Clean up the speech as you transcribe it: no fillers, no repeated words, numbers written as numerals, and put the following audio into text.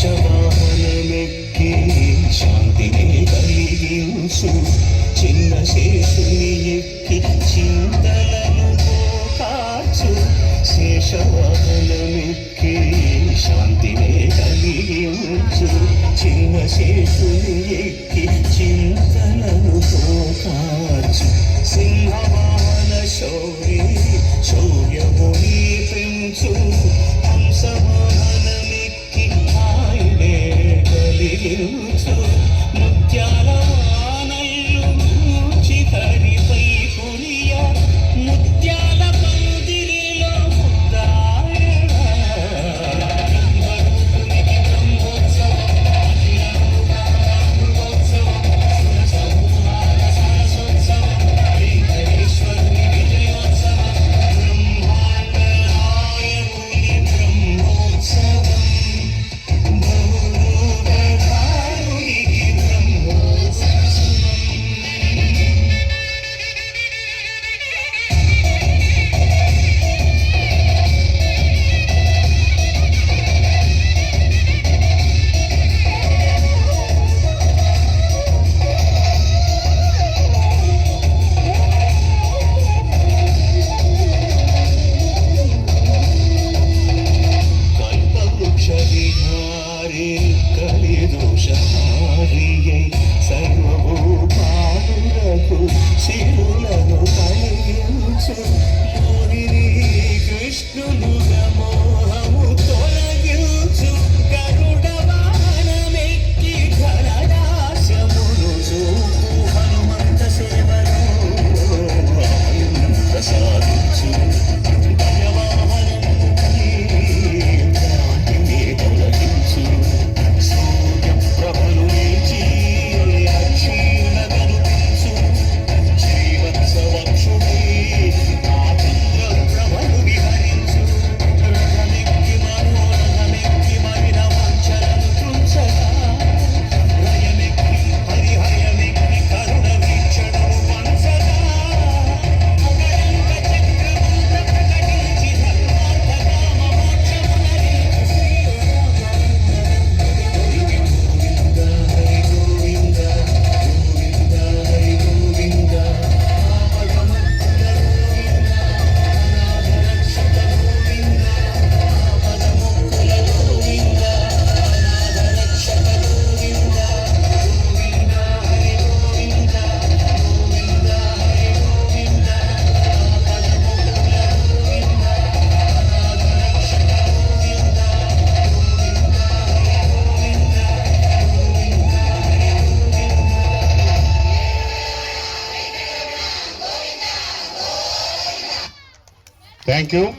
శేషవాహనమెక్కి శాంతిని కలిగించు చిన్న శేషుని ఎక్కి చింతలను పోకాచు శేషవాహనమెక్కి శాంతిని కలిగించు చిన్న శేషుని ఎక్కి చింతలను పోకాచు సింహవాహన శౌర్య శౌర్యముని పెంచు హంసవాహనమెక్కి ఆయనే కలిగించు ముత్యాల వానల్లు చిహరిపై కురియ ముత్యాల పందిరిలో ముద్దాయణ బ్రహ్మోత్సవం సరసోత్సవం వెంకటేశ్వరుని విజయోత్సవం బ్రహ్మాండ నాయకుని బ్రహ్మోత్సవం బహురూపధారునికి బ్రహ్మోత్సవం. కల్పవృక్షవిహారే కలిదోషహారియై సర్వభూపాలకు శిరులను కలిగించు మోహిని కృష్ణులుగా మోహము తొలగించు గరుడ వాహనమెక్కి ఘనదాస్యమును చూపు హనుమంత సేవలో ప్రసాదించు Thank you.